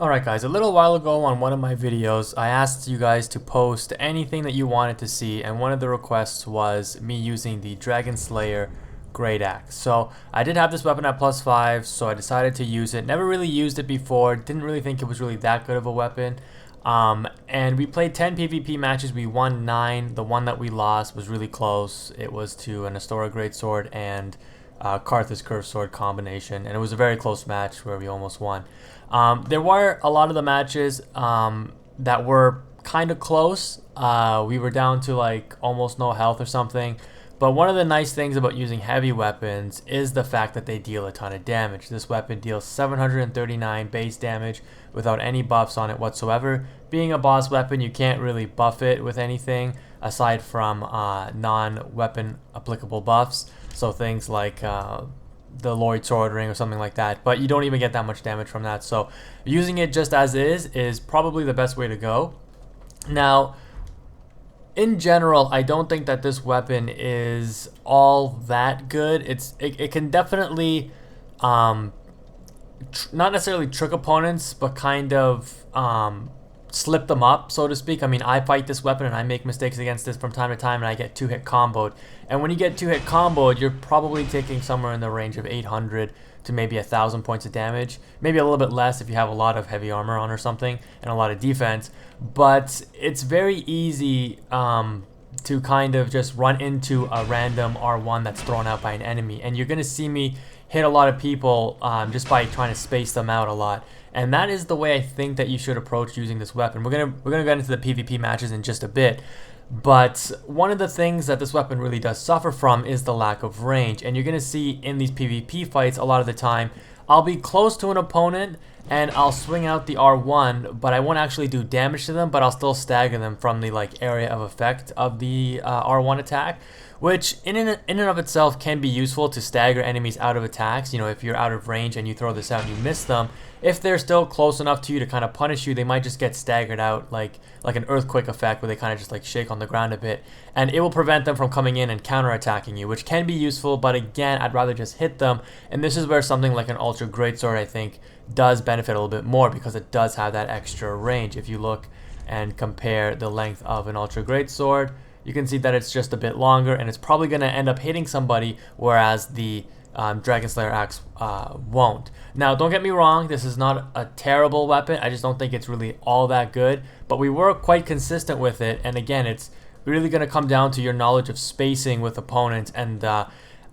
Alright guys, a little while ago on one of my videos, I asked you guys to post anything that you wanted to see, and one of the requests was me using the Dragonslayer Greataxe. So I did have this weapon at +5, so I decided to use it. Never really used it before, didn't really think it was really that good of a weapon. And we played 10 PvP matches, we won 9. The one that we lost was really close. It was to an Astora Greatsword and Karthus Curved Sword combination, and it was a very close match where we almost won. There were a lot of the matches that were kind of close. We were down to like almost no health or something. But one of the nice things about using heavy weapons is the fact that they deal a ton of damage. This weapon deals 739 base damage without any buffs on it whatsoever. Being a boss weapon, you can't really buff it with anything aside from non-weapon applicable buffs. So things like the Lloyd Sword Ring or something like that, but you don't even get that much damage from that. So using it just as is probably the best way to go. Now, in general, I don't think that this weapon is all that good. It can definitely not necessarily trick opponents, but kind of slip them up, so to speak. I mean, I fight this weapon and I make mistakes against this from time to time, and I get 2-hit comboed. And when you get 2-hit comboed, you're probably taking somewhere in the range of 800 to maybe 1,000 points of damage. Maybe a little bit less if you have a lot of heavy armor on or something and a lot of defense. But it's very easy to kind of just run into a random R1 that's thrown out by an enemy. And you're going to see me hit a lot of people just by trying to space them out a lot. And that is the way I think that you should approach using this weapon. We're gonna get into the PvP matches in just a bit, but one of the things that this weapon really does suffer from is the lack of range. And you're gonna see in these PvP fights a lot of the time, I'll be close to an opponent and I'll swing out the R1, but I won't actually do damage to them, but I'll still stagger them from the area of effect of the R1 attack, which in and of itself can be useful to stagger enemies out of attacks. You know, if you're out of range and you throw this out and you miss them, if they're still close enough to you to kind of punish you, they might just get staggered out like an earthquake effect where they kind of just like shake on the ground a bit, and it will prevent them from coming in and counterattacking you, which can be useful. But again, I'd rather just hit them, and this is where something like an Ultra Greatsword, I think, does benefit a little bit more because it does have that extra range. If you look and compare the length of an Ultra Greatsword, you can see that it's just a bit longer, and it's probably going to end up hitting somebody, whereas the Dragonslayer axe won't. Now, don't get me wrong, this is not a terrible weapon. I just don't think it's really all that good, but we were quite consistent with it. And again, it's really going to come down to your knowledge of spacing with opponents. And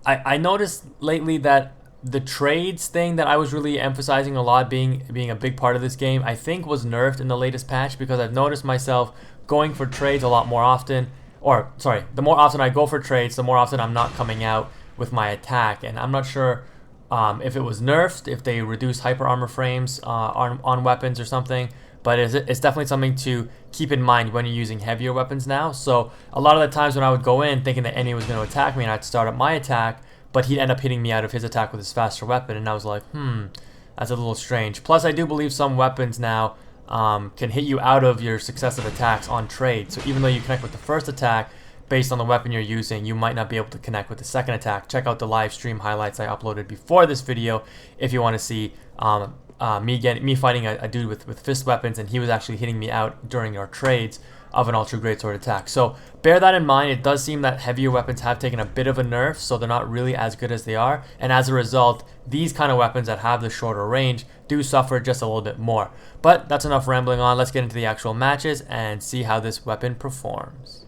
I noticed lately that the trades thing that I was really emphasizing a lot, being a big part of this game, I think was nerfed in the latest patch, because I've noticed myself going for trades a lot more often. Or, sorry, the more often I go for trades, the more often I'm not coming out with my attack. And I'm not sure if it was nerfed, if they reduced hyper armor frames on weapons or something, but it's definitely something to keep in mind when you're using heavier weapons now. So a lot of the times when I would go in thinking that enemy was going to attack me, and I'd start up my attack, but he'd end up hitting me out of his attack with his faster weapon, and I was like, that's a little strange. Plus, I do believe some weapons now can hit you out of your successive attacks on trade. So even though you connect with the first attack, based on the weapon you're using, you might not be able to connect with the second attack. Check out the live stream highlights I uploaded before this video if you want to see me fighting a dude with fist weapons, and he was actually hitting me out during our trades of an Ultra Greatsword attack. So bear that in mind. It does seem that heavier weapons have taken a bit of a nerf, so they're not really as good as they are, and as a result, these kind of weapons that have the shorter range do suffer just a little bit more. But that's enough rambling on. Let's get into the actual matches and see how this weapon performs.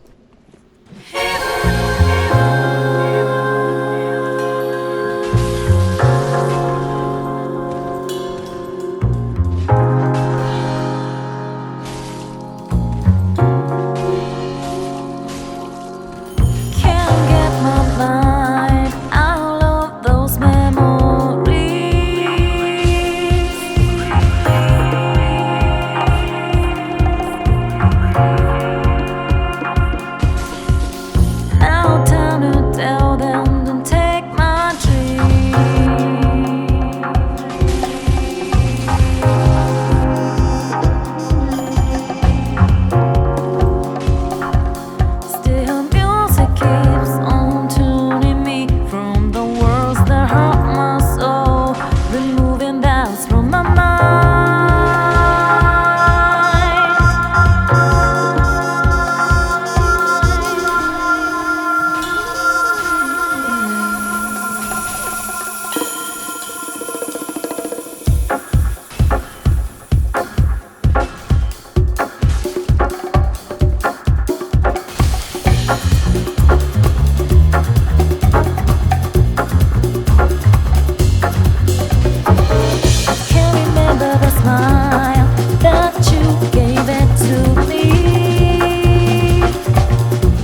smile that you gave it to me.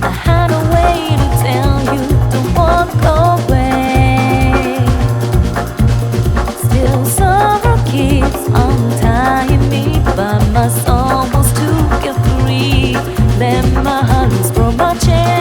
I had a way to tell you to walk away. Still summer keeps on tying me, but my soul wants to get free. Let my heart loose from my chain.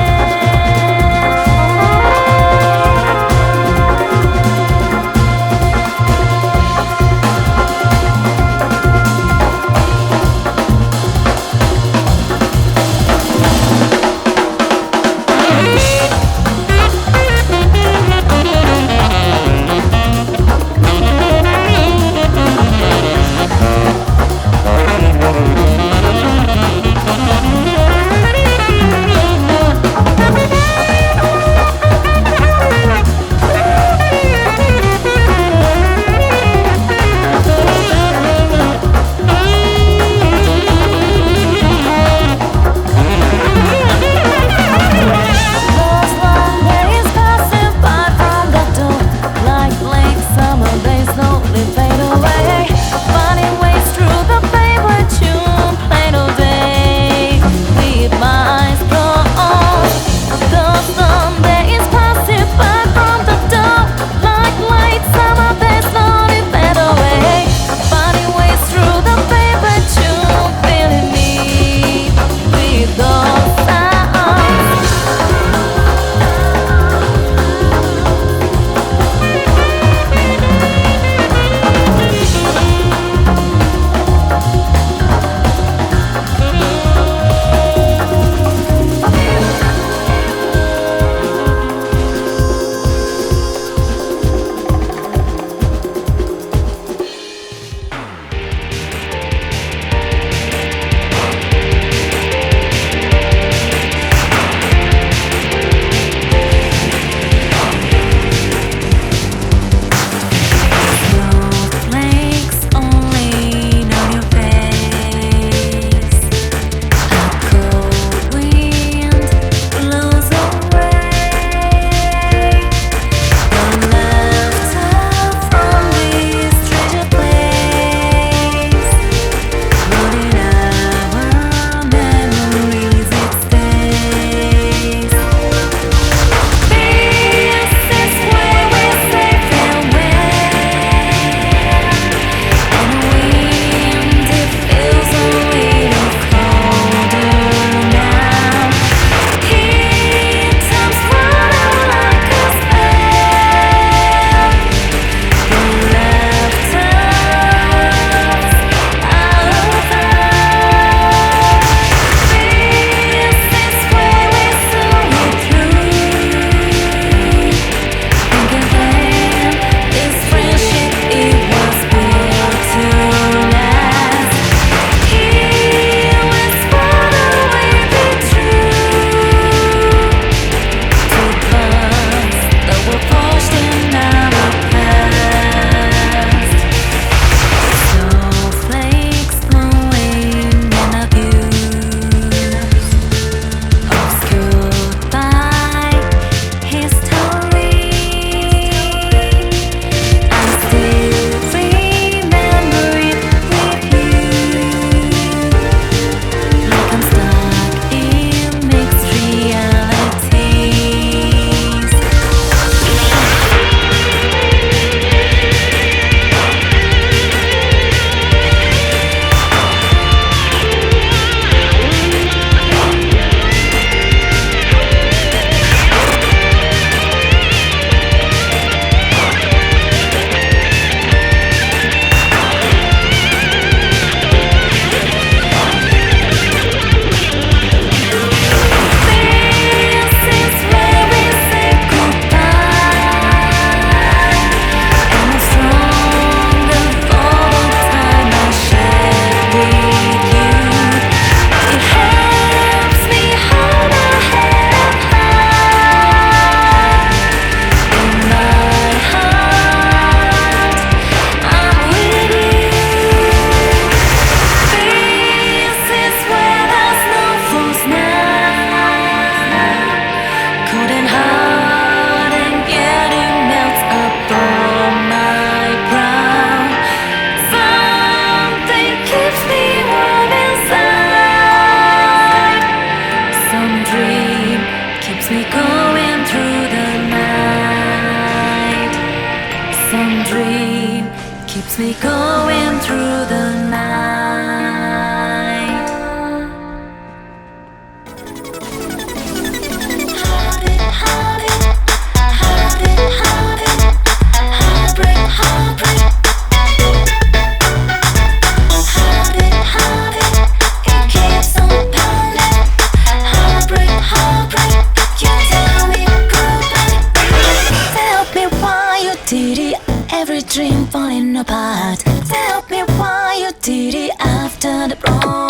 the prom.